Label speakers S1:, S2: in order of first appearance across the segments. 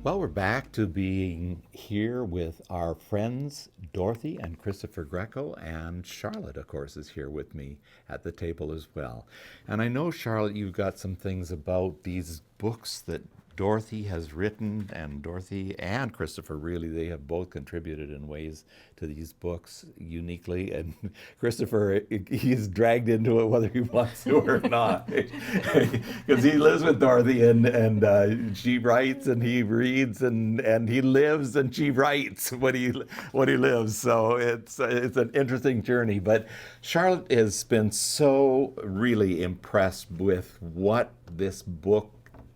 S1: Well, we're back to being here with our friends Dorothy and Christopher Greco, and Charlotte, of course, is here with me at the table as well. And I know, Charlotte, you've got some things about these books that Dorothy has written, and Dorothy and Christopher, really, they have both contributed in ways to these books uniquely. And Christopher, he's dragged into it whether he wants to or not, because he lives with Dorothy, and she writes and he reads, and he lives and she writes what he lives. So it's an interesting journey. But Charlotte has been so really impressed with what this book,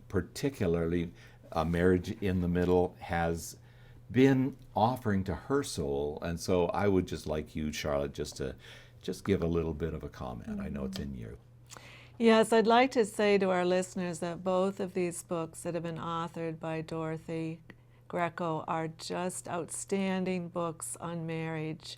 S1: particularly A Marriage in the Middle, has been offering to her soul. And so I would just like you, Charlotte, to give a little bit of a comment. I know it's in you.
S2: Yes, I'd like to say to our listeners that both of these books that have been authored by Dorothy Greco are just outstanding books on marriage.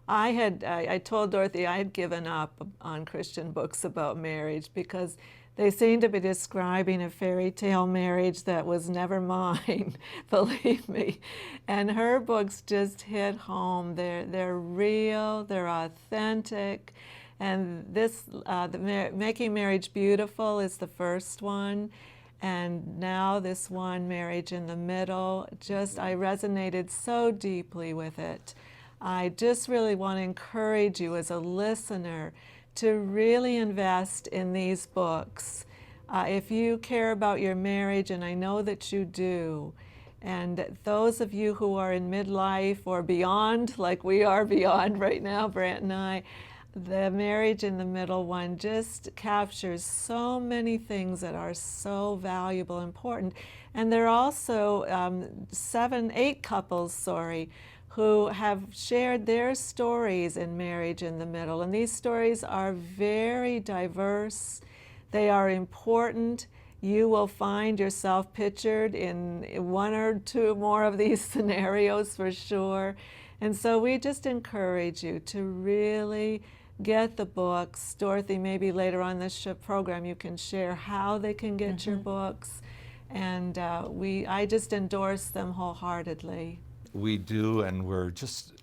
S2: I told Dorothy I had given up on Christian books about marriage because they seem to be describing a fairy tale marriage that was never mine, believe me. And her books just hit home. They're real, they're authentic. And this, Making Marriage Beautiful is the first one. And now this one, Marriage in the Middle, I resonated so deeply with it. I just really want to encourage you as a listener to really invest in these books. If you care about your marriage, and I know that you do, and those of you who are in midlife or beyond, like we are beyond right now, Brant and I, the Marriage in the Middle one just captures so many things that are so valuable and important. And there are also 8 couples, who have shared their stories in Marriage in the Middle. And these stories are very diverse. They are important. You will find yourself pictured in 1 or 2 more of these scenarios for sure. And so we just encourage you to really get the books. Dorothy, maybe later on this program you can share how they can get your books. And I just endorse them wholeheartedly.
S1: We do, and we're just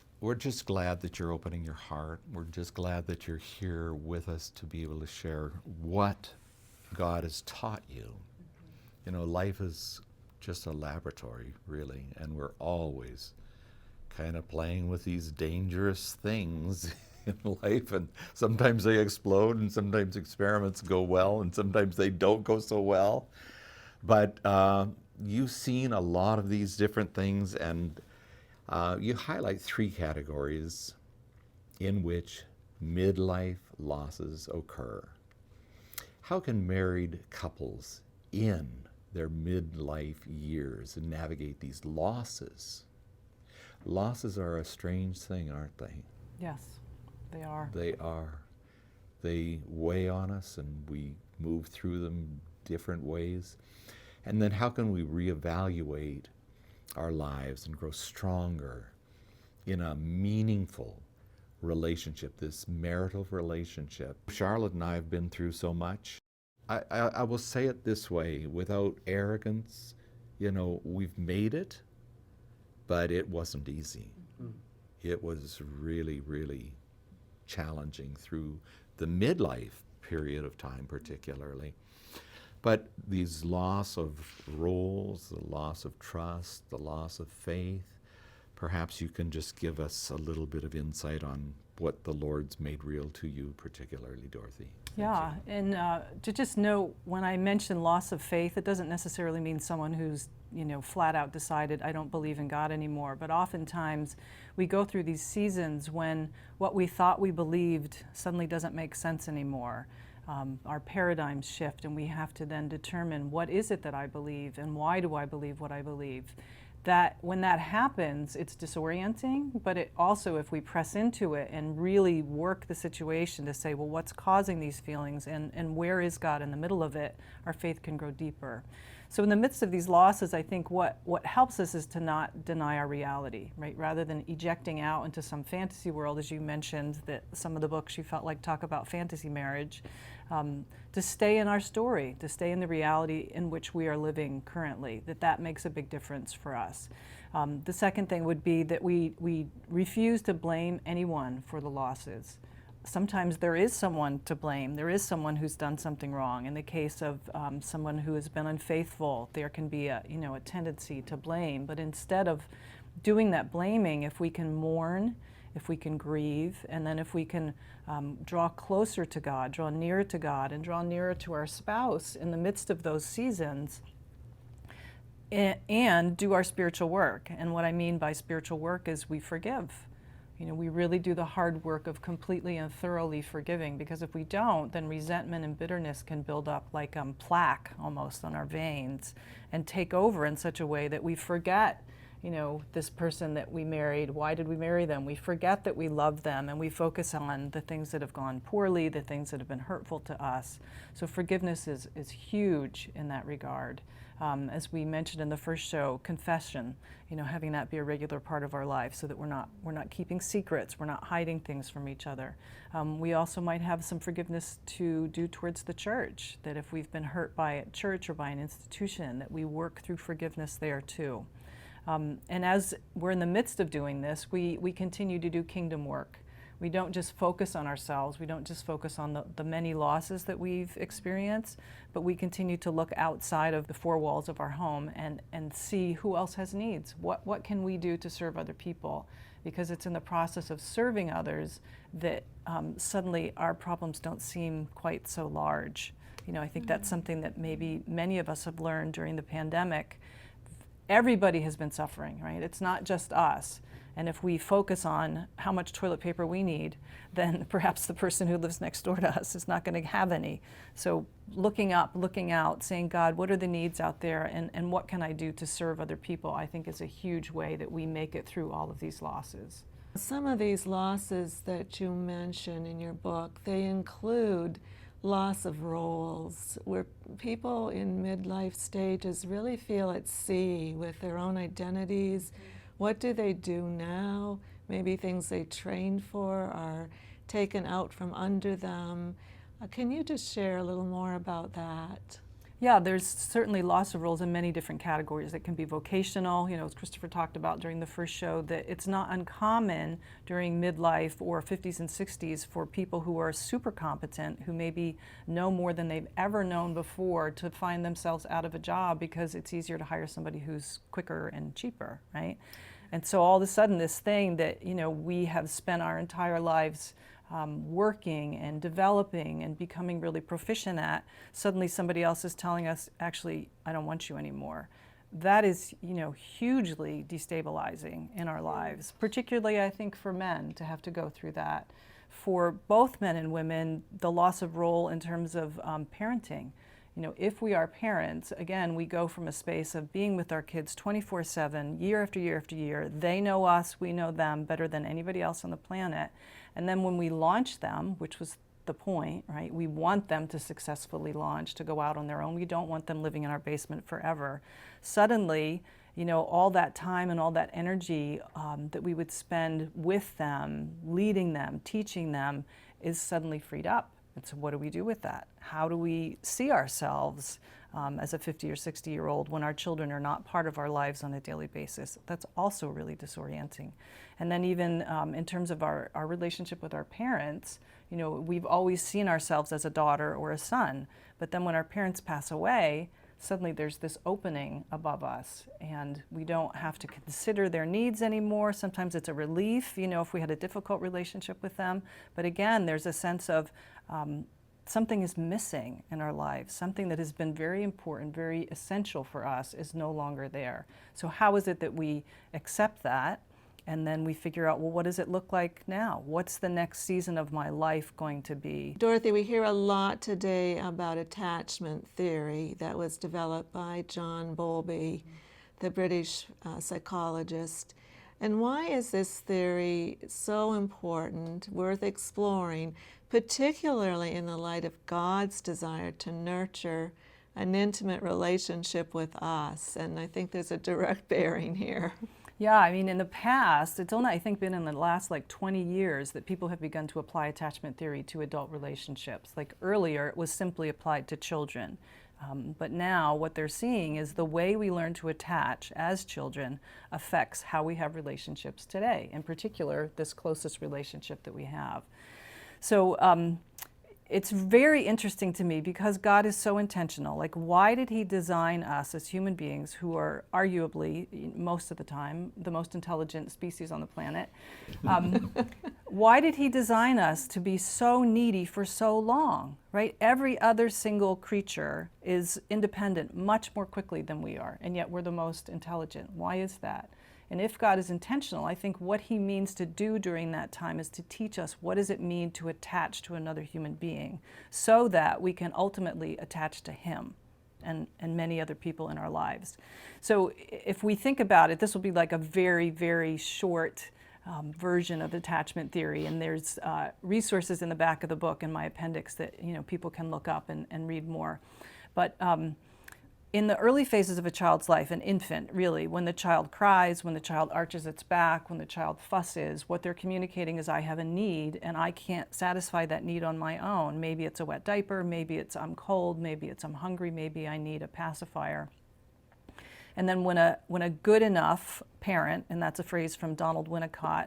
S1: glad that you're opening your heart. We're just glad that you're here with us to be able to share what God has taught you. You know, life is just a laboratory, really, and we're always kind of playing with these dangerous things in life, and sometimes they explode, and sometimes experiments go well, and sometimes they don't go so well. But you've seen a lot of these different things, and you highlight 3 categories in which midlife losses occur. How can married couples in their midlife years navigate these losses? Losses are a strange thing, aren't they?
S3: Yes, they are.
S1: They are. They weigh on us, and we move through them different ways. And then how can we reevaluate our lives and grow stronger in a meaningful relationship, this marital relationship? Charlotte and I have been through so much. I will say it this way, without arrogance, you know, we've made it, but it wasn't easy. It was really, really challenging through the midlife period of time particularly. But these loss of roles, the loss of trust, the loss of faith, perhaps you can just give us a little bit of insight on what the Lord's made real to you, particularly, Dorothy.
S3: Yeah, and to just know, when I mention loss of faith, it doesn't necessarily mean someone who's, flat out decided, I don't believe in God anymore. But oftentimes we go through these seasons when what we thought we believed suddenly doesn't make sense anymore. Our paradigms shift, and we have to then determine, what is it that I believe, and why do I believe what I believe? That when that happens, it's disorienting, but it also, if we press into it and really work the situation to say, well, what's causing these feelings, and where is God in the middle of it, our faith can grow deeper. So in the midst of these losses, I think what helps us is to not deny our reality, right? Rather than ejecting out into some fantasy world, as you mentioned, that some of the books you felt like talk about fantasy marriage, to stay in our story, to stay in the reality in which we are living currently, that makes a big difference for us. The second thing would be that we refuse to blame anyone for the losses. Sometimes there is someone to blame. There is someone who's done something wrong. In the case of someone who has been unfaithful, there can be a tendency to blame. But instead of doing that blaming, if we can mourn, if we can grieve, and then if we can draw closer to God, draw nearer to God, and draw nearer to our spouse in the midst of those seasons, and do our spiritual work. And what I mean by spiritual work is we forgive. We really do the hard work of completely and thoroughly forgiving, because if we don't, then resentment and bitterness can build up like plaque almost on our veins and take over in such a way that we forget, this person that we married. Why did we marry them? We forget that we love them, and we focus on the things that have gone poorly, the things that have been hurtful to us. So forgiveness is huge in that regard. As we mentioned in the first show, confession, having that be a regular part of our life so that we're not keeping secrets, we're not hiding things from each other. We also might have some forgiveness to do towards the church, that if we've been hurt by a church or by an institution, that we work through forgiveness there too. And as we're in the midst of doing this, we continue to do kingdom work. We don't just focus on ourselves. We don't just focus on the many losses that we've experienced, but we continue to look outside of the four walls of our home and see who else has needs. What can we do to serve other people? Because it's in the process of serving others that suddenly our problems don't seem quite so large. I think that's something that maybe many of us have learned during the pandemic. Everybody has been suffering, right? It's not just us. And if we focus on how much toilet paper we need, then perhaps the person who lives next door to us is not going to have any. So looking up, looking out, saying, God, what are the needs out there, and what can I do to serve other people, I think is a huge way that we make it through all of these losses.
S2: Some of these losses that you mention in your book, they include loss of roles, where people in midlife stages really feel at sea with their own identities. What do they do now? Maybe things they trained for are taken out from under them. Can you just share a little more about that?
S3: Yeah, there's certainly loss of roles in many different categories. It can be vocational, as Christopher talked about during the first show, that it's not uncommon during midlife or 50s and 60s for people who are super competent, who maybe know more than they've ever known before, to find themselves out of a job because it's easier to hire somebody who's quicker and cheaper, right? And so all of a sudden this thing that, we have spent our entire lives working and developing and becoming really proficient at, suddenly somebody else is telling us, actually, I don't want you anymore. That is, hugely destabilizing in our lives, particularly I think for men to have to go through that. For both men and women, the loss of role in terms of parenting. If we are parents, again, we go from a space of being with our kids 24/7, year after year after year. They know us, we know them better than anybody else on the planet. And then when we launch them, which was the point, right? We want them to successfully launch, to go out on their own. We don't want them living in our basement forever. Suddenly, all that time and all that energy that we would spend with them, leading them, teaching them, is suddenly freed up. And so what do we do with that? How do we see ourselves as a 50 or 60-year-old when our children are not part of our lives on a daily basis? That's also really disorienting. And then even in terms of our relationship with our parents, we've always seen ourselves as a daughter or a son. But then when our parents pass away, suddenly there's this opening above us, and we don't have to consider their needs anymore. Sometimes it's a relief, if we had a difficult relationship with them. But again, there's a sense of something is missing in our lives. Something that has been very important, very essential for us is no longer there. So how is it that we accept that? And then we figure out, well, what does it look like now? What's the next season of my life going to be?
S2: Dorothy, we hear a lot today about attachment theory that was developed by John Bowlby, the British psychologist. And why is this theory so important, worth exploring, particularly in the light of God's desire to nurture an intimate relationship with us. And I think there's a direct bearing here.
S3: Yeah, I mean, in the past, it's only, I think, been in the last like 20 years that people have begun to apply attachment theory to adult relationships. Like earlier, it was simply applied to children. But now what they're seeing is the way we learn to attach as children affects how we have relationships today, in particular, this closest relationship that we have. So it's very interesting to me because God is so intentional. Like, why did he design us as human beings who are arguably, most of the time, the most intelligent species on the planet? Why did he design us to be so needy for so long, right? Every other single creature is independent much more quickly than we are, and yet we're the most intelligent. Why is that? And if God is intentional, I think what he means to do during that time is to teach us what does it mean to attach to another human being so that we can ultimately attach to him and many other people in our lives. So if we think about it, this will be like a very, very short version of attachment theory, and there's resources in the back of the book in my appendix that people can look up and read more. But in the early phases of a child's life, an infant, really, when the child cries, when the child arches its back, when the child fusses, what they're communicating is I have a need and I can't satisfy that need on my own. Maybe it's a wet diaper, maybe it's I'm cold, maybe it's I'm hungry, maybe I need a pacifier. And then when a good enough parent, and that's a phrase from Donald Winnicott,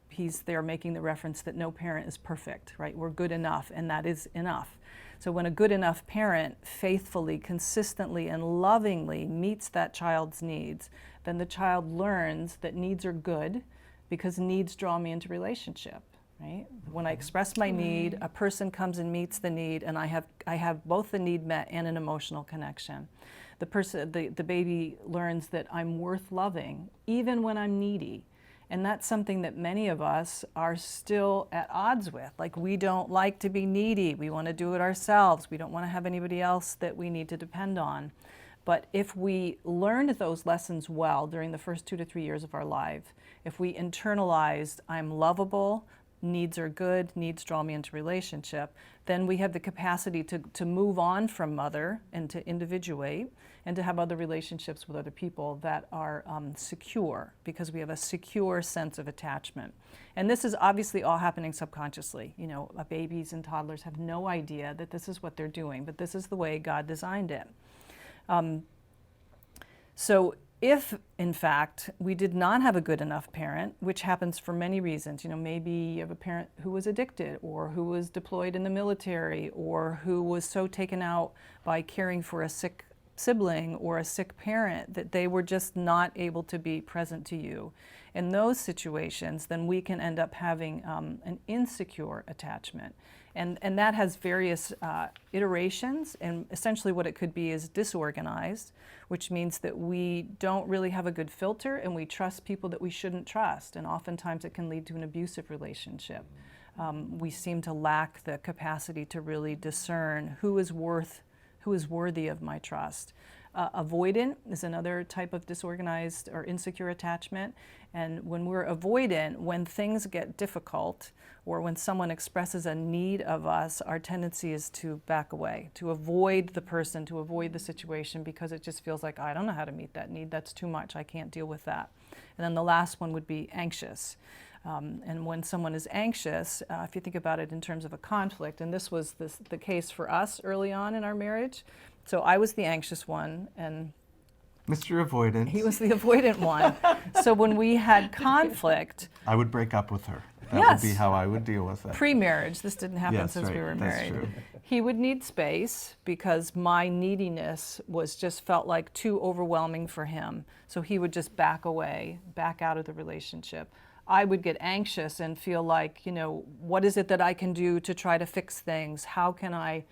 S3: he's there making the reference that no parent is perfect, right? We're good enough, and that is enough. So when a good enough parent faithfully, consistently, and lovingly meets that child's needs, then the child learns that needs are good because needs draw me into relationship, right? When I express my need, a person comes and meets the need, and I have both the need met and an emotional connection. The baby learns that I'm worth loving even when I'm needy. And that's something that many of us are still at odds with. Like, we don't like to be needy. We want to do it ourselves. We don't want to have anybody else that we need to depend on. But if we learned those lessons well during the first 2 to 3 years of our life, if we internalized, I'm lovable, needs are good, needs draw me into relationship, then we have the capacity to move on from mother and to individuate and to have other relationships with other people that are secure, because we have a secure sense of attachment. And this is obviously all happening subconsciously. Babies and toddlers have no idea that this is what they're doing, but this is the way God designed it. So if, in fact, we did not have a good enough parent, which happens for many reasons, maybe you have a parent who was addicted or who was deployed in the military or who was so taken out by caring for a sick sibling or a sick parent that they were just not able to be present to you. In those situations, then we can end up having an insecure attachment. And that has various iterations, and essentially what it could be is disorganized, which means that we don't really have a good filter and we trust people that we shouldn't trust, and oftentimes it can lead to an abusive relationship. We seem to lack the capacity to really discern who is worthy of my trust. Avoidant is another type of disorganized or insecure attachment. And when we're avoidant, when things get difficult or when someone expresses a need of us, our tendency is to back away, to avoid the person, to avoid the situation, because it just feels like, I don't know how to meet that need. That's too much. I can't deal with that. And then the last one would be anxious. And when someone is anxious, if you think about it in terms of a conflict, and this was the case for us early on in our marriage. So I was the anxious one, and
S4: Mr. Avoidant.
S3: he was the avoidant one. So when we had conflict,
S4: I would break up with her. That
S3: Yes.
S4: would be how I would deal with it.
S3: pre-marriage, this didn't happen
S4: Yes,
S3: since we
S4: right,
S3: were
S4: that's
S3: married.
S4: true.
S3: He would need space because my neediness just felt like too overwhelming for him. So he would just back away, back out of the relationship. I would get anxious and feel like, what is it that I can do to try to fix things? How can I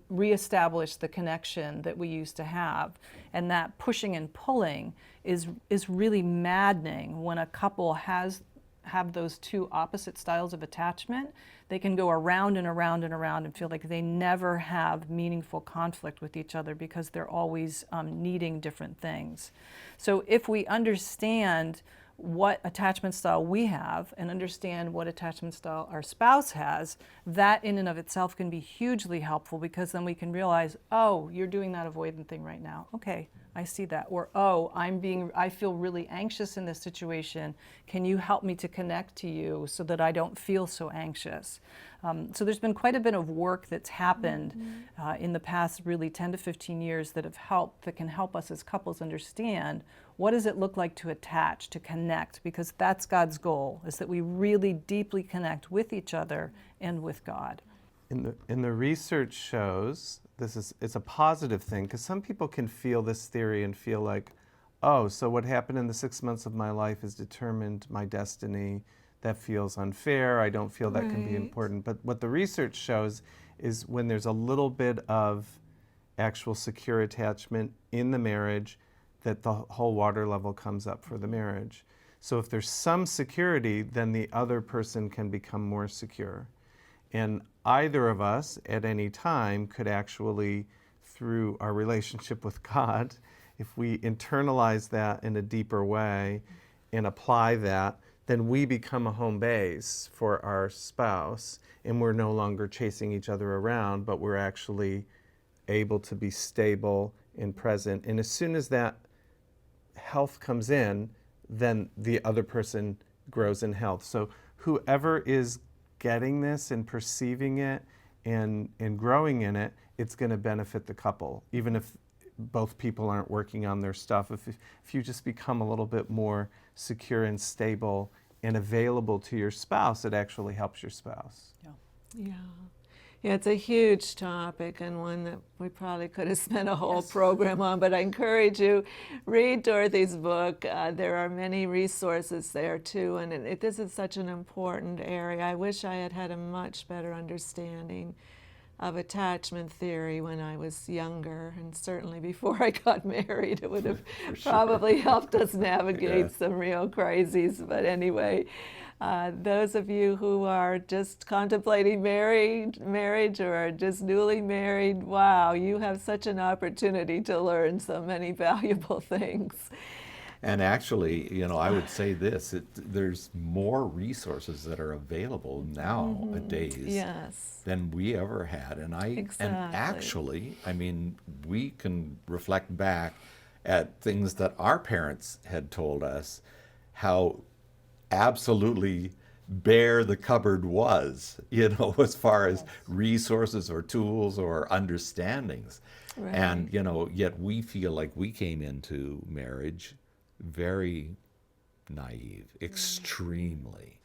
S3: reestablish the connection that we used to have? And that pushing and pulling is really maddening when a couple have those two opposite styles of attachment. They can go around and around and around and feel like they never have meaningful conflict with each other because they're always needing different things. So if we understand what attachment style we have and understand what attachment style our spouse has, that in and of itself can be hugely helpful, because then we can realize, oh, you're doing that avoidant thing right now. Okay, I see that. Or, oh, I feel really anxious in this situation. Can you help me to connect to you so that I don't feel so anxious? So there's been quite a bit of work that's happened in the past really 10 to 15 years that can help us as couples understand what does it look like to attach, to connect, because that's God's goal, is that we really deeply connect with each other and with God.
S4: In the research shows, it's a positive thing, because some people can feel this theory and feel like, oh, so what happened in the 6 months of my life has determined my destiny. That feels unfair. I don't feel that can be important. But what the research shows is when there's a little bit of actual secure attachment in the marriage, that the whole water level comes up for the marriage. So if there's some security, then the other person can become more secure. And either of us at any time could actually, through our relationship with God, if we internalize that in a deeper way and apply that, then we become a home base for our spouse, and we're no longer chasing each other around, but we're actually able to be stable and present. And as soon as that health comes in, then the other person grows in health. So whoever is getting this and perceiving it and growing in it, it's going to benefit the couple, even if both people aren't working on their stuff. If you just become a little bit more secure and stable and available to your spouse, it actually helps your spouse.
S2: Yeah. Yeah, it's a huge topic, and one that we probably could have spent a whole program on, but I encourage you, read Dorothy's book. There are many resources there too, and this is such an important area. I wish I had had a much better understanding of attachment theory when I was younger, and certainly before I got married. It would have probably helped us navigate some real crises. But anyway, those of you who are just contemplating marriage or are just newly married, wow, you have such an opportunity to learn so many valuable things.
S1: And actually, you know, I would say this, there's more resources that are available nowadays than we ever had. And actually, I mean, we can reflect back at things that our parents had told us, how absolutely bare the cupboard was, you know, as far as resources or tools or understandings. And, you know, yet we feel like we came into marriage very naive, extremely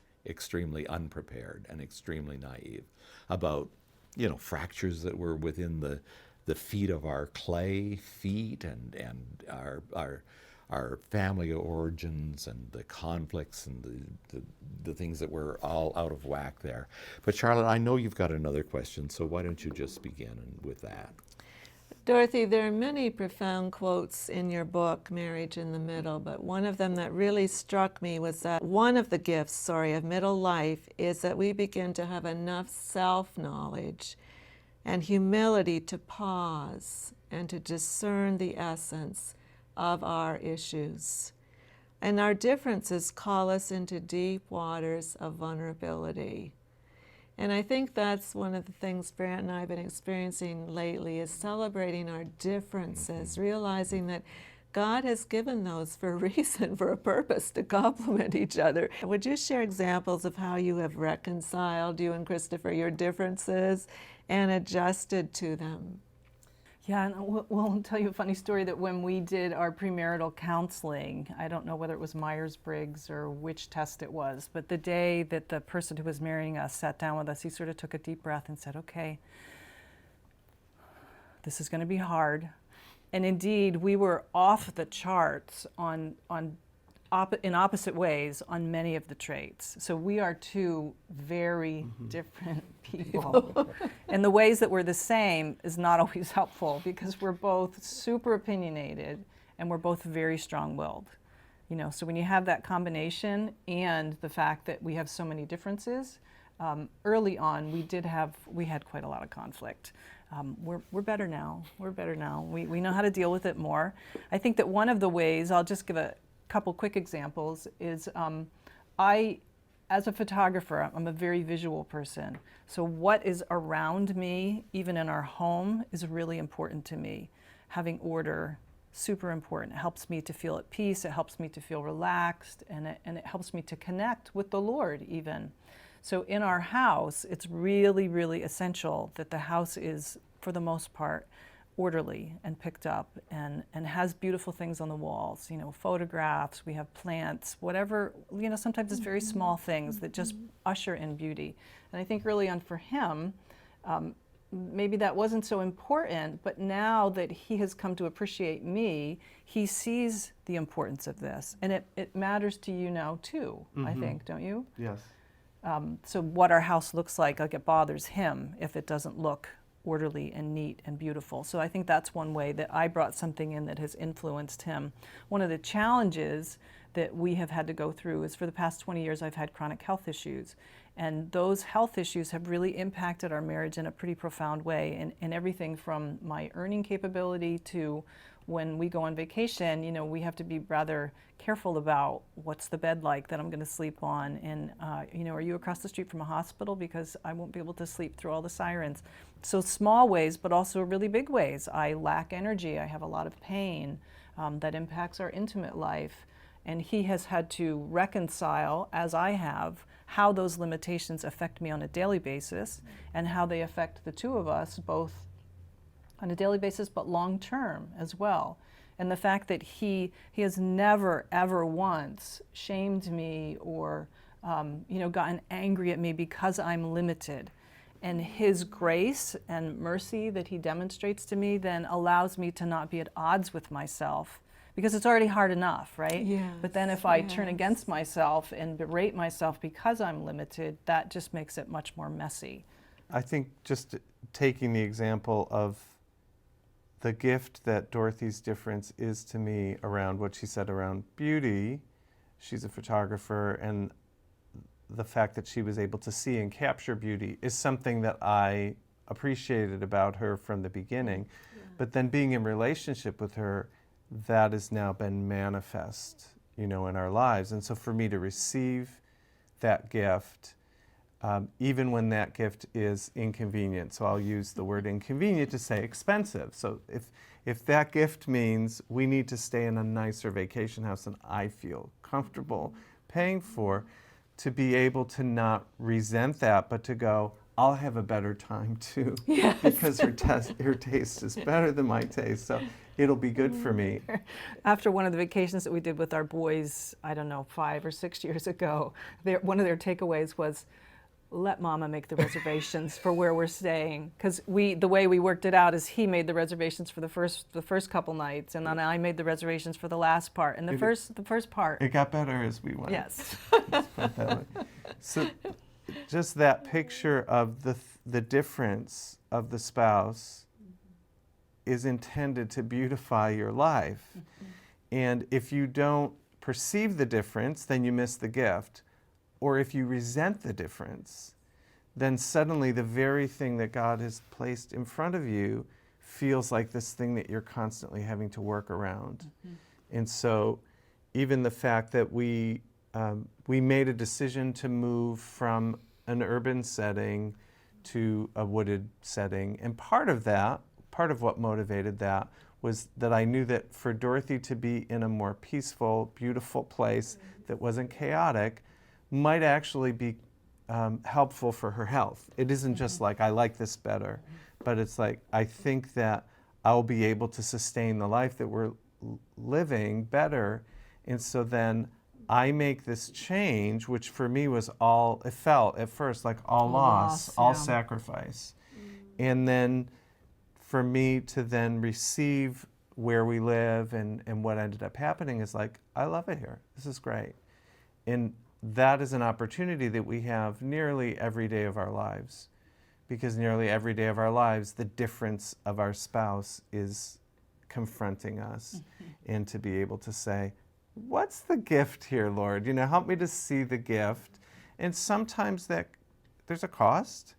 S1: unprepared and extremely naive about, you know, fractures that were within the feet of our clay feet, and our family origins and the conflicts and the things that were all out of whack there. But Charlotte, I know you've got another question, so why don't you just begin with that?
S2: Dorothy, there are many profound quotes in your book, Marriage in the Middle, but one of them that really struck me was that one of the gifts, of middle life is that we begin to have enough self-knowledge and humility to pause and to discern the essence of our issues. And our differences call us into deep waters of vulnerability. And I think that's one of the things Brant and I have been experiencing lately, is celebrating our differences, realizing that God has given those for a reason, for a purpose, to complement each other. Would you share examples of how you have reconciled, you and Christopher, your differences and adjusted to them?
S3: Yeah, and we'll tell you a funny story that when we did our premarital counseling, I don't know whether it was Myers-Briggs or which test it was, but the day that the person who was marrying us sat down with us, he sort of took a deep breath and said, okay, this is going to be hard. And indeed, we were off the charts in opposite ways on many of the traits. So we are two very different people. And the ways that we're the same is not always helpful, because we're both super opinionated and we're both very strong-willed. You know, so when you have that combination and the fact that we have so many differences, early on we had quite a lot of conflict. We're better now. We're better now. We know how to deal with it more. I think that one of the ways, I'll just give couple quick examples is I, as a photographer, I'm a very visual person. So what is around me, even in our home, is really important to me. Having order, super important. It helps me to feel at peace. It helps me to feel relaxed, and it helps me to connect with the Lord even. So in our house, it's really, really essential that the house is, for the most part, orderly and picked up and has beautiful things on the walls, photographs, we have plants, whatever, sometimes it's very small things that just usher in beauty. And I think early on for him, maybe that wasn't so important, but now that he has come to appreciate me, he sees the importance of this. And it matters to you now too, I think, don't you?
S4: Yes.
S3: So what our house looks like it bothers him if it doesn't look orderly and neat and beautiful. So I think that's one way that I brought something in that has influenced him. One of the challenges that we have had to go through is for the past 20 years I've had chronic health issues. And those health issues have really impacted our marriage in a pretty profound way. And everything from my earning capability to when we go on vacation, we have to be rather careful about what's the bed like that I'm going to sleep on. And, are you across the street from a hospital? Because I won't be able to sleep through all the sirens. So small ways, but also really big ways. I lack energy. I have a lot of pain that impacts our intimate life. And he has had to reconcile, as I have, how those limitations affect me on a daily basis and how they affect the two of us, both on a daily basis, but long term as well. And the fact that he has never, ever once shamed me or, gotten angry at me because I'm limited. And his grace and mercy that he demonstrates to me then allows me to not be at odds with myself, because it's already hard enough, right?
S2: Yes,
S3: but then if I turn against myself and berate myself because I'm limited, that just makes it much more messy.
S4: I think just taking the example of the gift that Dorothy's difference is to me around what she said around beauty, she's a photographer, and the fact that she was able to see and capture beauty is something that I appreciated about her from the beginning. Yeah. But then being in relationship with her, that has now been manifest, in our lives. And so for me to receive that gift, even when that gift is inconvenient, so I'll use the word inconvenient to say expensive. So if that gift means we need to stay in a nicer vacation house than I feel comfortable paying for, to be able to not resent that, but to go, I'll have a better time too, yes. Because her taste is better than my taste, so it'll be good for me.
S3: After one of the vacations that we did with our boys, 5 or 6 years ago, one of their takeaways was, let Mama make the reservations for where we're staying, because the way we worked it out is he made the reservations for the first couple nights, and then I made the reservations for the last part. And the first part,
S4: it got better as we went.
S3: Yes.
S4: Let's put it that way. So, just that picture of the difference of the spouse is intended to beautify your life, and if you don't perceive the difference, then you miss the gift. Or if you resent the difference, then suddenly the very thing that God has placed in front of you feels like this thing that you're constantly having to work around. And so even the fact that we made a decision to move from an urban setting to a wooded setting, and part of what motivated that was that I knew that for Dorothy to be in a more peaceful, beautiful place that wasn't chaotic might actually be helpful for her health. It isn't just like, I like this better, but it's like, I think that I'll be able to sustain the life that we're living better. And so then I make this change, which for me was it felt at first like all loss, all sacrifice. And then for me to then receive where we live and what ended up happening is like, I love it here. This is great. And that is an opportunity that we have nearly every day of our lives, because nearly every day of our lives, the difference of our spouse is confronting us. And to be able to say, what's the gift here, Lord? Help me to see the gift. And sometimes that there's a cost,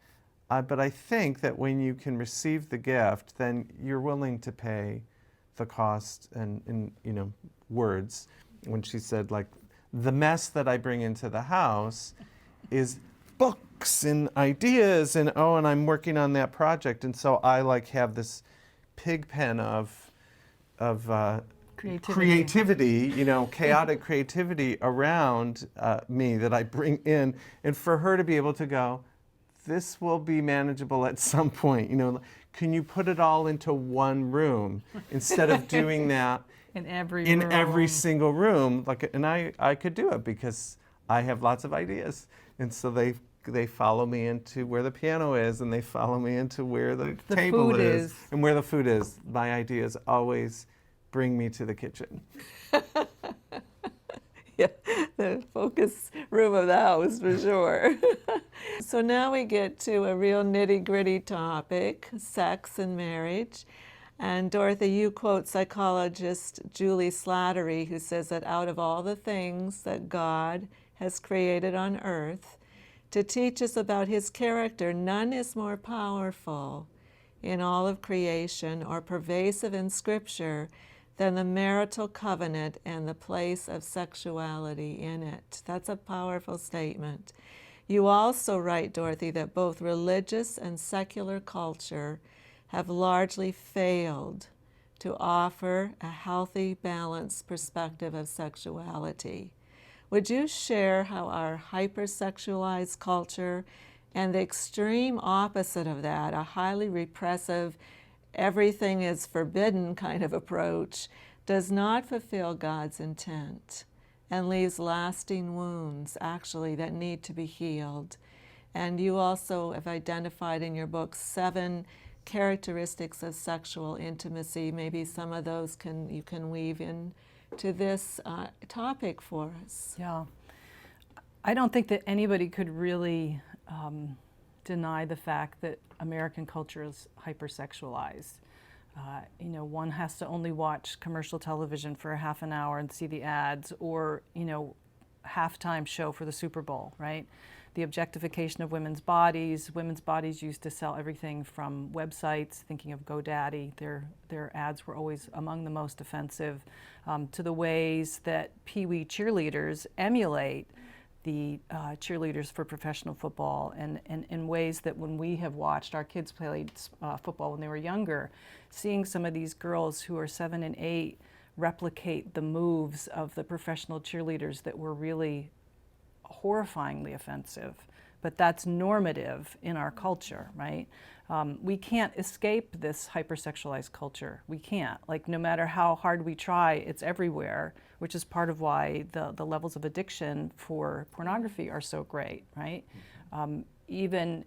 S4: but I think that when you can receive the gift, then you're willing to pay the cost in words. when she said, like, the mess that I bring into the house is books and ideas and and I'm working on that project, and so I like have this pig pen of creativity, chaotic creativity around me that I bring in, and for her to be able to go, this will be manageable at some point. Can you put it all into one room instead of doing that
S3: in every
S4: single room? And I could do it because I have lots of ideas, and so they follow me into where the piano is, and they follow me into where the table
S3: food
S4: is, and where the food is. My ideas always bring me to the kitchen.
S2: Yeah, the focus room of the house for sure. So now we get to a real nitty-gritty topic, sex and marriage. And Dorothy, you quote psychologist Julie Slattery, who says that out of all the things that God has created on earth to teach us about his character, none is more powerful in all of creation or pervasive in Scripture than the marital covenant and the place of sexuality in it. That's a powerful statement. You also write, Dorothy, that both religious and secular culture have largely failed to offer a healthy, balanced perspective of sexuality. Would you share how our hypersexualized culture and the extreme opposite of that, a highly repressive, everything is forbidden kind of approach, does not fulfill God's intent and leaves lasting wounds, actually, that need to be healed? And you also have identified in your book 7 characteristics of sexual intimacy. Maybe some of those you can weave in to this topic for us.
S3: Yeah. I don't think that anybody could really deny the fact that American culture is hypersexualized. One has to only watch commercial television for a half an hour and see the ads, or, halftime show for the Super Bowl, right? The objectification of women's bodies. Women's bodies used to sell everything from websites, thinking of GoDaddy, their ads were always among the most offensive, to the ways that Pee-wee cheerleaders emulate the cheerleaders for professional football, and in ways that when we have watched our kids play football when they were younger, seeing some of these girls who are 7 and 8 replicate the moves of the professional cheerleaders that were really horrifyingly offensive. But that's normative in our culture, right? We can't escape this hypersexualized culture. We can't. Like, no matter how hard we try, it's everywhere, which is part of why the levels of addiction for pornography are so great, right? Even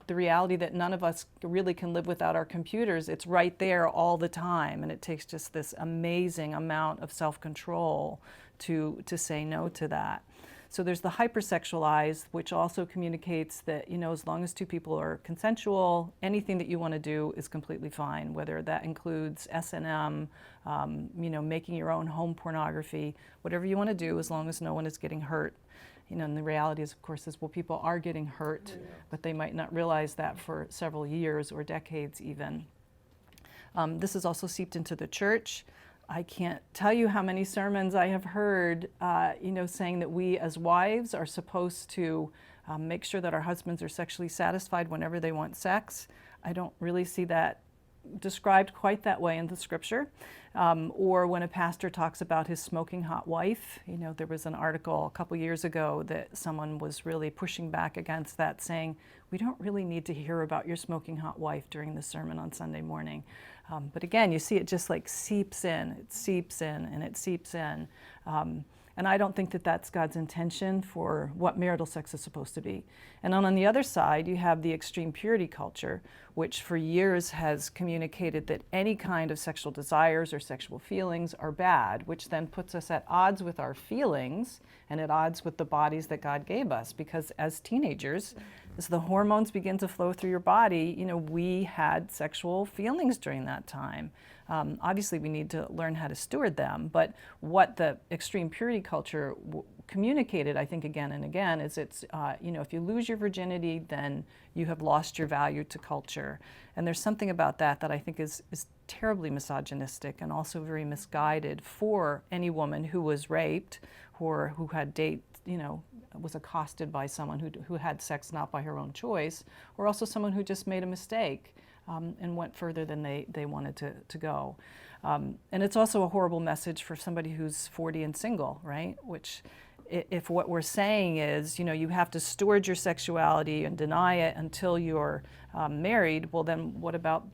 S3: the reality that none of us really can live without our computers, it's right there all the time, and it takes just this amazing amount of self-control to say no to that. So there's the hypersexualized, which also communicates that, as long as two people are consensual, anything that you want to do is completely fine, whether that includes S&M, making your own home pornography, whatever you want to do, as long as no one is getting hurt. And the reality is, of course, people are getting hurt, but they might not realize that for several years or decades even. This is also seeped into the church. I can't tell you how many sermons I have heard, saying that we as wives are supposed to make sure that our husbands are sexually satisfied whenever they want sex. I don't really see that described quite that way in the Scripture. Or when a pastor talks about his smoking hot wife, there was an article a couple years ago that someone was really pushing back against that, saying, we don't really need to hear about your smoking hot wife during the sermon on Sunday morning. But again, you see it just like seeps in, it seeps in, and it seeps in. And I don't think that that's God's intention for what marital sex is supposed to be. And on the other side, you have the extreme purity culture, which for years has communicated that any kind of sexual desires or sexual feelings are bad, which then puts us at odds with our feelings and at odds with the bodies that God gave us. Because as teenagers, as the hormones begin to flow through your body, we had sexual feelings during that time. Obviously, we need to learn how to steward them, but what the extreme purity culture communicated, I think, again and again, is if you lose your virginity, then you have lost your value to culture. And there's something about that I think is terribly misogynistic and also very misguided for any woman who was raped or who had was accosted by someone who had sex not by her own choice, or also someone who just made a mistake and went further than they wanted to go. And it's also a horrible message for somebody who's 40 and single, right? Which, if what we're saying is, you have to steward your sexuality and deny it until you're married, well, then what about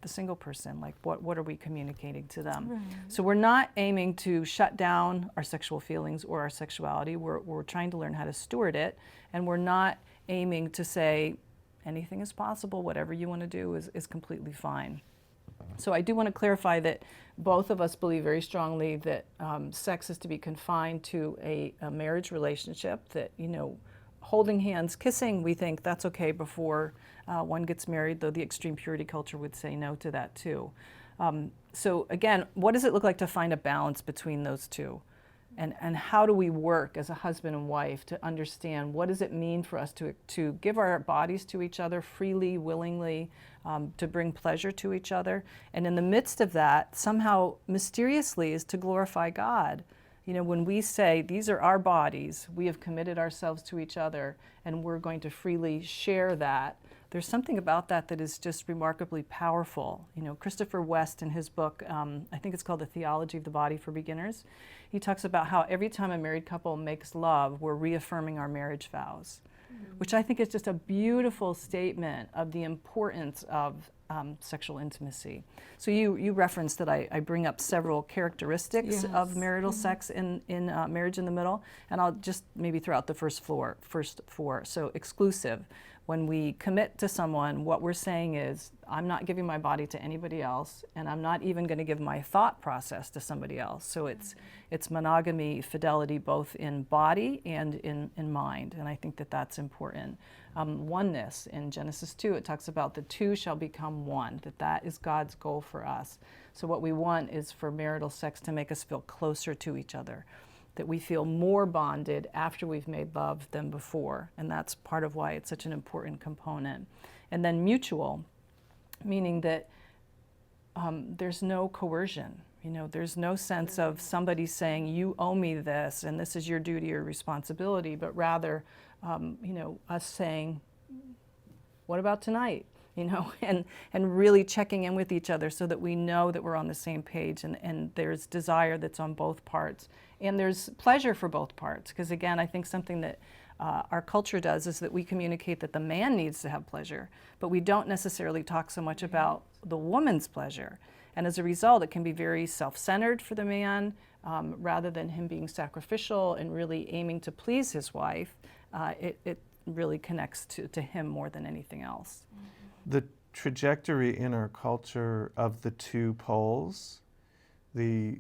S3: the single person? Like, what are we communicating to them? Right. So we're not aiming to shut down our sexual feelings or our sexuality. We're trying to learn how to steward it, and we're not aiming to say anything is possible, whatever you want to do is completely fine. So I do want to clarify that both of us believe very strongly that sex is to be confined to a marriage relationship, that, holding hands, kissing, we think that's okay before one gets married, though the extreme purity culture would say no to that too. So again, what does it look like to find a balance between those two? And how do we work as a husband and wife to understand what does it mean for us to give our bodies to each other freely, willingly, to bring pleasure to each other? And in the midst of that, somehow mysteriously, is to glorify God. When we say, these are our bodies, we have committed ourselves to each other, and we're going to freely share that, there's something about that is just remarkably powerful. Christopher West, in his book, I think it's called The Theology of the Body for Beginners, he talks about how every time a married couple makes love, we're reaffirming our marriage vows, which I think is just a beautiful statement of the importance of sexual intimacy. So you referenced that I bring up several characteristics of marital sex in Marriage in the Middle, and I'll just maybe throw out the first four. So exclusive. When we commit to someone, what we're saying is, I'm not giving my body to anybody else, and I'm not even going to give my thought process to somebody else. So it's monogamy, fidelity, both in body and in mind, and I think that's important. Oneness, in Genesis 2, it talks about the two shall become one, that is God's goal for us. So what we want is for marital sex to make us feel closer to each other, that we feel more bonded after we've made love than before, and that's part of why it's such an important component. And then mutual, meaning that there's no coercion. There's no sense of somebody saying, you owe me this, and this is your duty or responsibility, but rather, us saying, what about tonight? And really checking in with each other so that we know that we're on the same page, and there's desire that's on both parts. And there's pleasure for both parts, because again, I think something that our culture does is that we communicate that the man needs to have pleasure, but we don't necessarily talk so much about the woman's pleasure. And as a result, it can be very self-centered for the man, rather than him being sacrificial and really aiming to please his wife. It really connects to him more than anything else.
S4: The trajectory in our culture of the two poles, the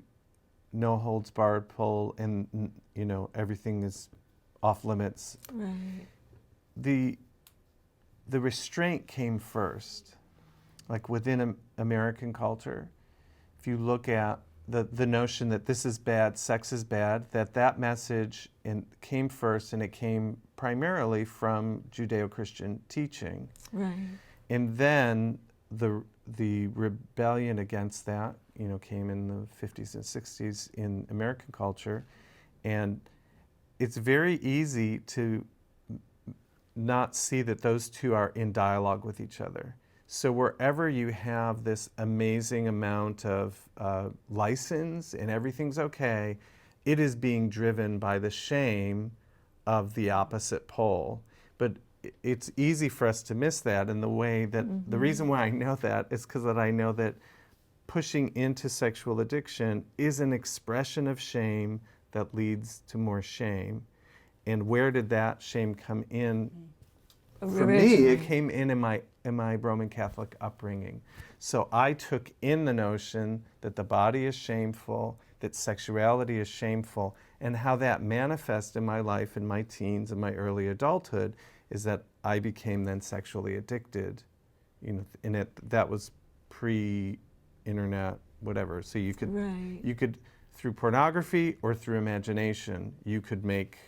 S4: no holds barred pole, and everything is off limits.
S2: Right.
S4: The restraint came first, like within American culture. If you look at the notion that this is bad, sex is bad, that message came first, and it came primarily from Judeo-Christian teaching.
S2: Right.
S4: And then the rebellion against that, came in the 50s and 60s in American culture. And it's very easy to not see that those two are in dialogue with each other. So wherever you have this amazing amount of license and everything's okay, it is being driven by the shame of the opposite pole. But it's easy for us to miss that in the way that the reason why I know that is because I know that pushing into sexual addiction is an expression of shame that leads to more shame. And where did that shame come in? For me, it came in my Roman Catholic upbringing. So I took in the notion that the body is shameful, that sexuality is shameful, and how that manifests in my life in my teens and my early adulthood is that I became then sexually addicted. And that was pre-internet, whatever. So you could through pornography or through imagination, you could make,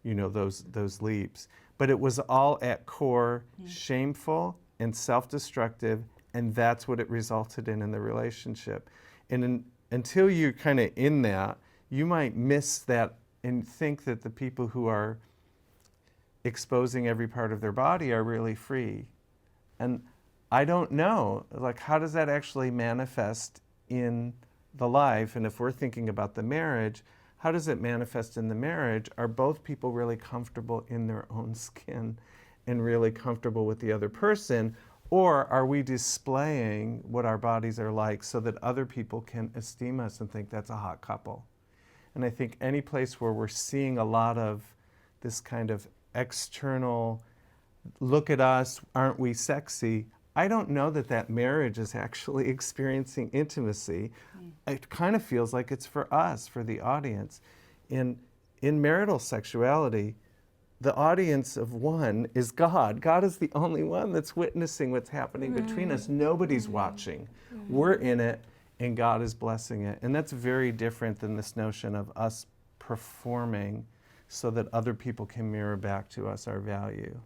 S4: those leaps. But it was all at core shameful and self-destructive, and that's what it resulted in the relationship. And until you're kind of in that, you might miss that and think that the people who are exposing every part of their body are really free. And I don't know, like, how does that actually manifest in the life? And if we're thinking about the marriage, how does it manifest in the marriage? Are both people really comfortable in their own skin and really comfortable with the other person? Or are we displaying what our bodies are like so that other people can esteem us and think that's a hot couple? And I think any place where we're seeing a lot of this kind of external, look at us, aren't we sexy? I don't know that marriage is actually experiencing intimacy. It kind of feels like it's for us, for the audience. In marital sexuality, the audience of one is God. God is the only one that's witnessing what's happening between us. Nobody's watching. We're in it, and God is blessing it. And that's very different than this notion of us performing so that other people can mirror back to us our value.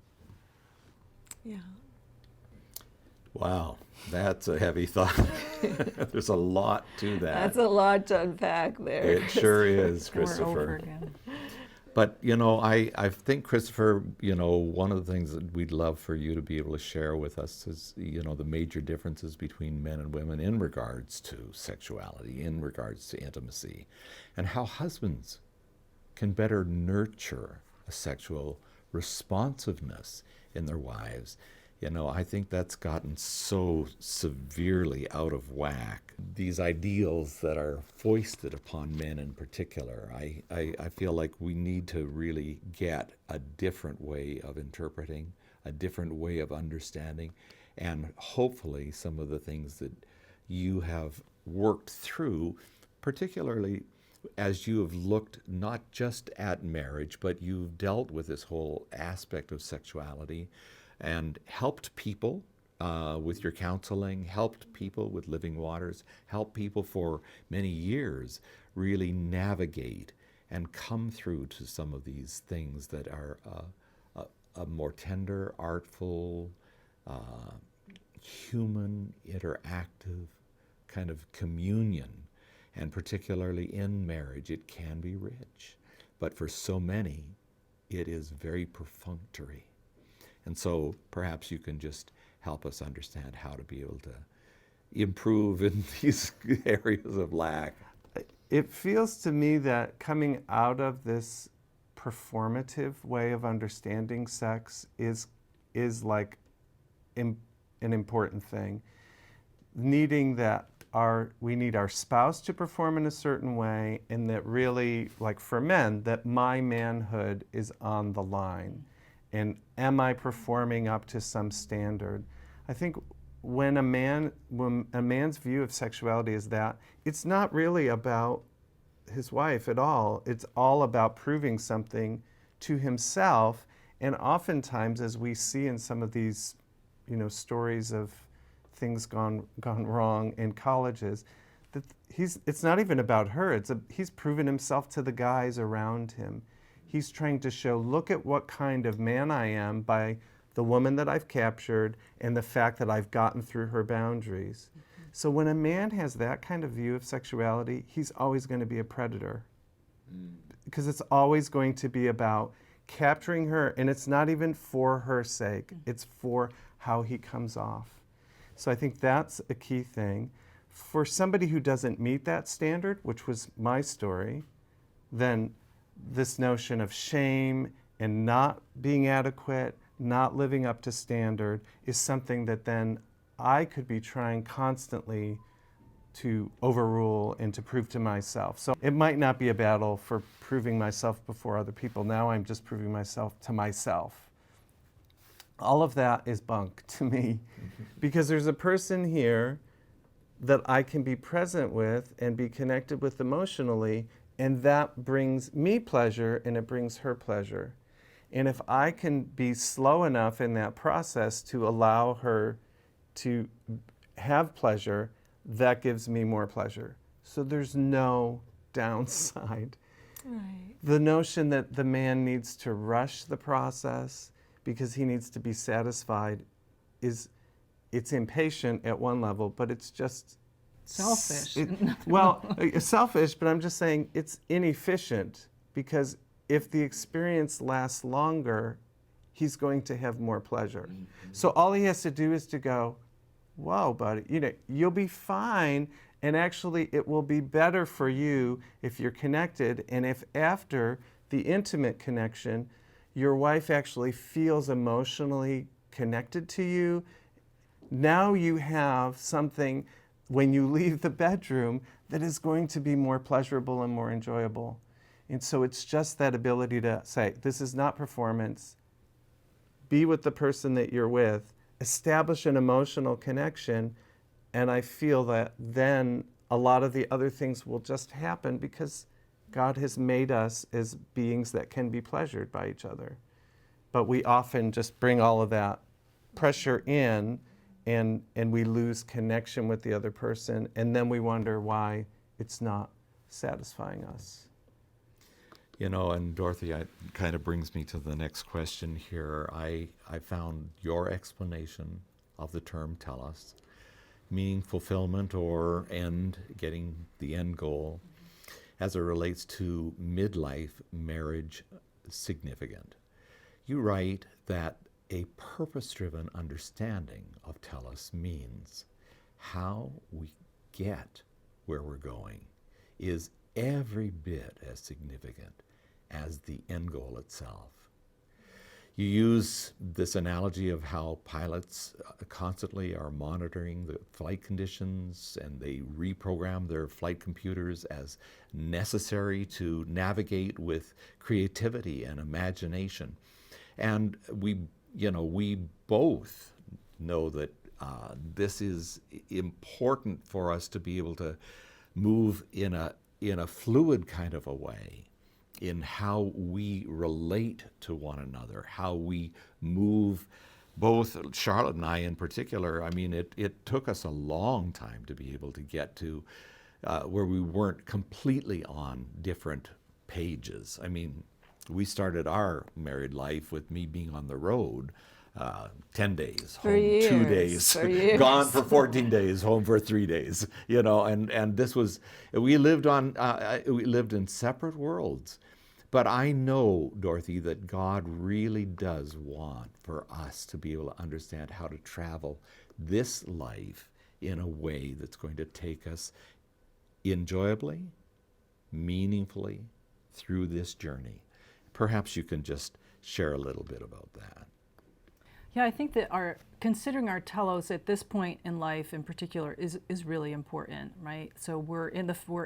S2: Yeah.
S1: Wow, that's a heavy thought. There's a lot to that.
S2: That's a lot to unpack there.
S1: It sure is,
S3: We're over
S1: Christopher.
S3: again.
S1: But, I think, Christopher, one of the things that we'd love for you to be able to share with us is, the major differences between men and women in regards to sexuality, in regards to intimacy, and how husbands can better nurture a sexual responsiveness in their wives. I think that's gotten so severely out of whack. These ideals that are foisted upon men in particular, I feel like we need to really get a different way of interpreting, a different way of understanding, and hopefully some of the things that you have worked through, particularly as you have looked not just at marriage, but you've dealt with this whole aspect of sexuality and helped people with your counseling, helped people with Living Waters, helped people for many years really navigate and come through to some of these things that are a more tender, artful, human, interactive kind of communion. And particularly in marriage, it can be rich. But for so many, it is very perfunctory. And so perhaps you can just help us understand how to be able to improve in these areas of lack.
S4: It feels to me that coming out of this performative way of understanding sex is like an important thing. Needing that we need our spouse to perform in a certain way, and that really, like for men, that my manhood is on the line. And am I performing up to some standard? I think when a man's view of sexuality is that, it's not really about his wife at all. It's all about proving something to himself. And oftentimes, as we see in some of these, stories of things gone wrong in colleges, that it's not even about her. He's proven himself to the guys around him. He's trying to show, look at what kind of man I am by the woman that I've captured and the fact that I've gotten through her boundaries. Mm-hmm. So when a man has that kind of view of sexuality, he's always going to be a predator. Because it's always going to be about capturing her, and it's not even for her sake. It's for how he comes off. So I think that's a key thing. For somebody who doesn't meet that standard, which was my story, then this notion of shame and not being adequate, not living up to standard, is something that then I could be trying constantly to overrule and to prove to myself. So it might not be a battle for proving myself before other people. Now I'm just proving myself to myself. All of that is bunk to me, because there's a person here that I can be present with and be connected with emotionally, and that brings me pleasure and it brings her pleasure. And if I can be slow enough in that process to allow her to have pleasure, that gives me more pleasure. So there's no downside.
S2: Right.
S4: The notion that the man needs to rush the process because he needs to be satisfied it's impatient at one level, but it's just
S3: Selfish.
S4: Selfish, but I'm just saying it's inefficient, because if the experience lasts longer, he's going to have more pleasure. So all he has to do is to go, whoa, buddy, you'll be fine. And actually, it will be better for you if you're connected, and if after the intimate connection, your wife actually feels emotionally connected to you. Now you have something when you leave the bedroom that is going to be more pleasurable and more enjoyable. And so it's just that ability to say, this is not performance. Be with the person that you're with, establish an emotional connection, and I feel that then a lot of the other things will just happen because God has made us as beings that can be pleasured by each other. But we often just bring all of that pressure in, and we lose connection with the other person, and then we wonder why it's not satisfying us.
S1: And Dorothy, it kind of brings me to the next question here. I found your explanation of the term telos, meaning fulfillment or getting the end goal, as it relates to midlife marriage significant. You write that a purpose-driven understanding of telos means how we get where we're going is every bit as significant as the end goal itself. You use this analogy of how pilots constantly are monitoring the flight conditions, and they reprogram their flight computers as necessary to navigate with creativity and imagination. And we both know that this is important for us to be able to move in a fluid kind of a way in how we relate to one another, how we move, both Charlotte and I in particular. I mean, it took us a long time to be able to get to where we weren't completely on different pages. I mean, we started our married life with me being on the road 10 days,
S2: For
S1: home
S2: years,
S1: 2 days,
S2: for years.
S1: gone for 14 days, home for 3 days, and this was, we lived in separate worlds. But I know, Dorothy, that God really does want for us to be able to understand how to travel this life in a way that's going to take us enjoyably, meaningfully through this journey. Perhaps you can just share a little bit about that.
S3: Yeah, I think that considering our telos at this point in life in particular is really important, right? So we're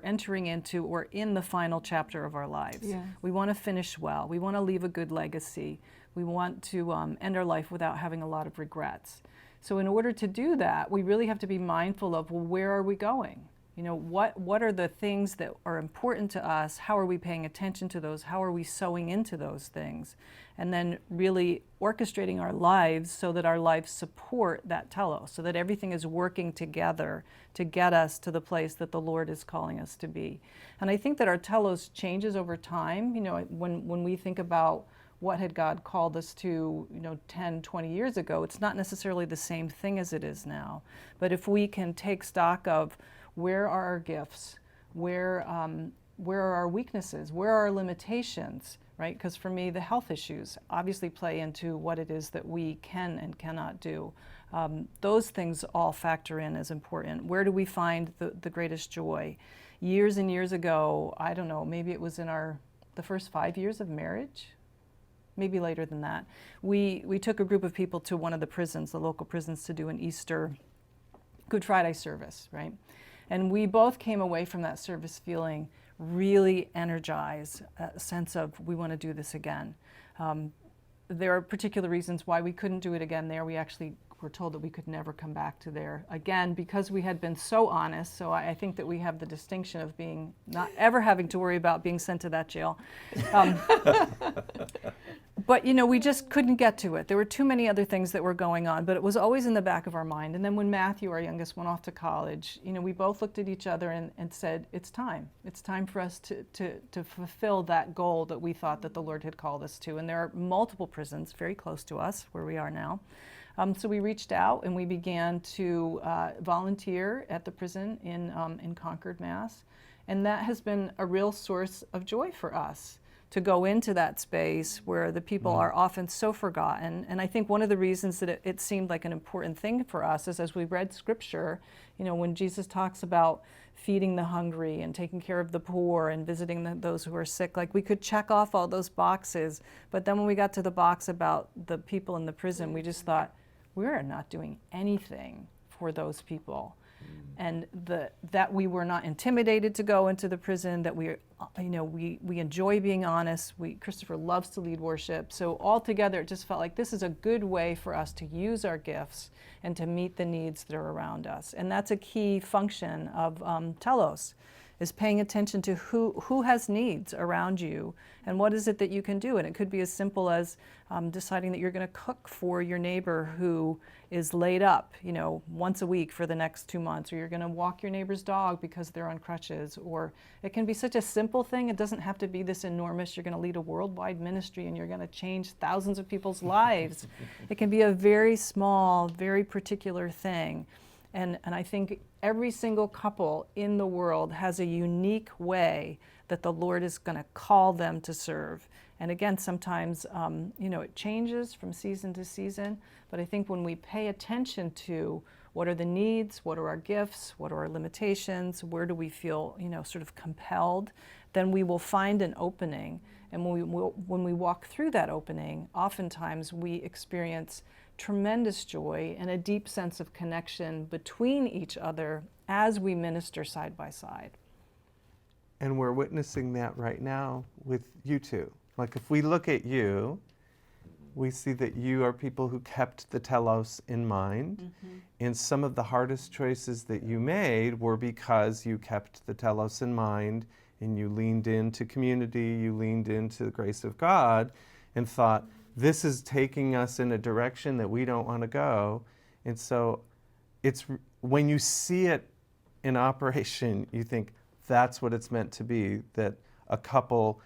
S3: entering into, or in the final chapter of our lives.
S2: Yeah.
S3: We want to finish well. We want to leave a good legacy. We want to end our life without having a lot of regrets. So in order to do that, we really have to be mindful of, well, where are we going? What are the things that are important to us? How are we paying attention to those? How are we sewing into those things? And then really orchestrating our lives so that our lives support that telos, so that everything is working together to get us to the place that the Lord is calling us to be. And I think that our telos changes over time. When we think about what had God called us to, 10, 20 years ago, it's not necessarily the same thing as it is now. But if we can take stock of where are our gifts, where are our weaknesses, where are our limitations, right? Because for me, the health issues obviously play into what it is that we can and cannot do. Those things all factor in as important. Where do we find the greatest joy? Years and years ago, I don't know, maybe it was in the first 5 years of marriage, maybe later than that, we took a group of people to one of the prisons, the local prisons, to do an Easter Good Friday service, right? And we both came away from that service feeling really energized, a sense of we want to do this again. There are particular reasons why we couldn't do it again there. We actually were told that we could never come back to there again because we had been so honest. So I think that we have the distinction of not ever having to worry about being sent to that jail. But we just couldn't get to it. There were too many other things that were going on, but it was always in the back of our mind. And then when Matthew, our youngest, went off to college, we both looked at each other and said, it's time. It's time for us to fulfill that goal that we thought that the Lord had called us to. And there are multiple prisons very close to us where we are now. So we reached out and we began to volunteer at the prison in Concord, Mass. And that has been a real source of joy for us, to go into that space where the people are often so forgotten. And I think one of the reasons that it seemed like an important thing for us is, as we read scripture, when Jesus talks about feeding the hungry and taking care of the poor and visiting those who are sick, like we could check off all those boxes. But then when we got to the box about the people in the prison, we just thought, we're not doing anything for those people. And that we were not intimidated to go into the prison, that we enjoy being honest. Christopher loves to lead worship. So altogether, it just felt like this is a good way for us to use our gifts and to meet the needs that are around us. And that's a key function of Telos, is paying attention to who has needs around you and what is it that you can do. And it could be as simple as deciding that you're going to cook for your neighbor who is laid up, once a week for the next 2 months, or you're going to walk your neighbor's dog because they're on crutches. Or it can be such a simple thing. It doesn't have to be this enormous, you're going to lead a worldwide ministry and you're going to change thousands of people's lives. It can be a very small, very particular thing. And I think every single couple in the world has a unique way that the Lord is going to call them to serve. And again, sometimes, it changes from season to season. But I think when we pay attention to what are the needs, what are our gifts, what are our limitations, where do we feel, sort of compelled, then we will find an opening. And when we walk through that opening, oftentimes we experience tremendous joy and a deep sense of connection between each other as we minister side by side.
S4: And we're witnessing that right now with you two. Like, if we look at you, we see that you are people who kept the telos in mind. Mm-hmm. And some of the hardest choices that you made were because you kept the telos in mind and you leaned into community, you leaned into the grace of God and thought, this is taking us in a direction that we don't want to go. And so it's when you see it in operation, you think that's what it's meant to be, that a couple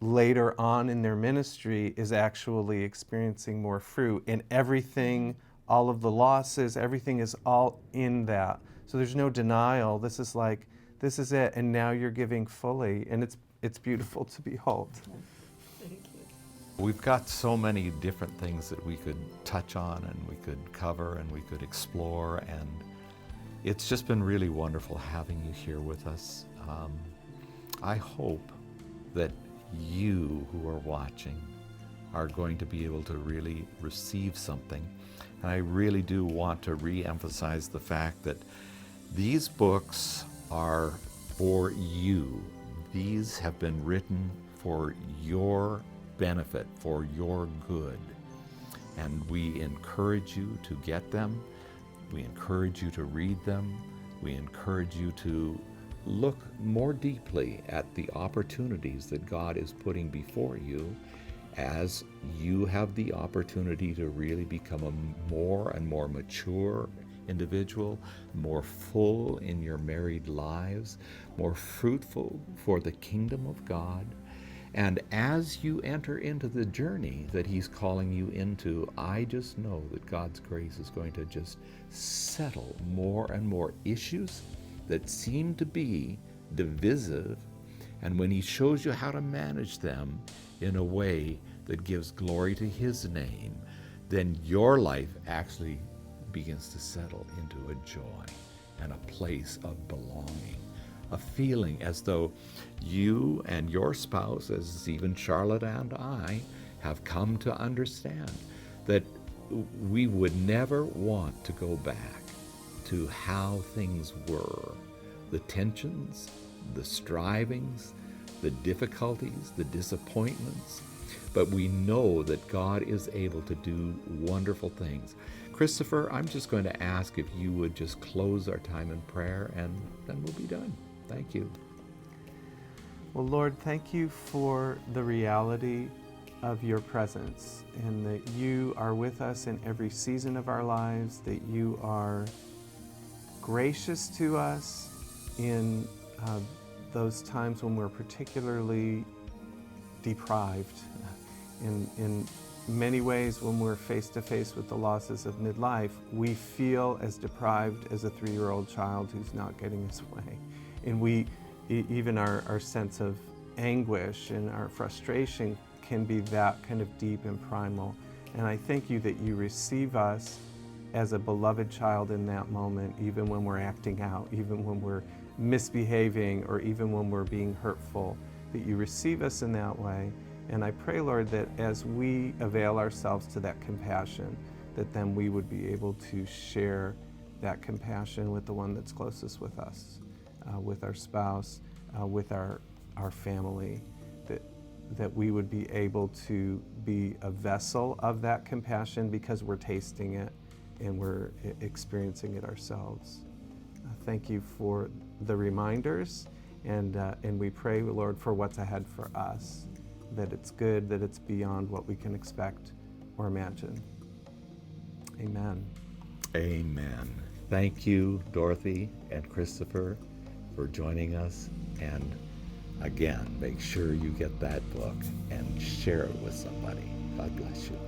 S4: later on in their ministry is actually experiencing more fruit, and everything, all of the losses, everything is all in that. So there's no denial. This is it, and now you're giving fully, and it's beautiful to behold.
S2: Thank you.
S1: We've got so many different things that we could touch on and we could cover and we could explore, and it's just been really wonderful having you here with us. I hope that you who are watching are going to be able to really receive something. And I really do want to re-emphasize the fact that these books are for you. These have been written for your benefit, for your good. And we encourage you to get them. We encourage you to read them. We encourage you to look more deeply at the opportunities that God is putting before you as you have the opportunity to really become a more and more mature individual, more full in your married lives, more fruitful for the kingdom of God. And as you enter into the journey that He's calling you into, I just know that God's grace is going to just settle more and more issues that seem to be divisive. And when He shows you how to manage them in a way that gives glory to His name, then your life actually begins to settle into a joy and a place of belonging, a feeling as though you and your spouse, as even Charlotte and I, have come to understand that we would never want to go back to how things were. The tensions, the strivings, the difficulties, the disappointments, but we know that God is able to do wonderful things. Christopher, I'm just going to ask if you would just close our time in prayer, and then we'll be done. Thank you.
S4: Well, Lord, thank you for the reality of your presence, and that you are with us in every season of our lives, that you are gracious to us in those times when we're particularly deprived. In many ways, when we're face to face with the losses of midlife, we feel as deprived as a 3-year-old child who's not getting his way. And even our sense of anguish and our frustration can be that kind of deep and primal. And I thank you that you receive us as a beloved child in that moment, even when we're acting out, even when we're misbehaving, or even when we're being hurtful, that you receive us in that way. And I pray, Lord, that as we avail ourselves to that compassion, that then we would be able to share that compassion with the one that's closest with us, with our spouse, with our family, that we would be able to be a vessel of that compassion because we're tasting it and we're experiencing it ourselves. Thank you for the reminders, and we pray, Lord, for what's ahead for us, that it's good, that it's beyond what we can expect or imagine. Amen.
S1: Amen. Thank you, Dorothy and Christopher, for joining us. And again, make sure you get that book and share it with somebody. God bless you.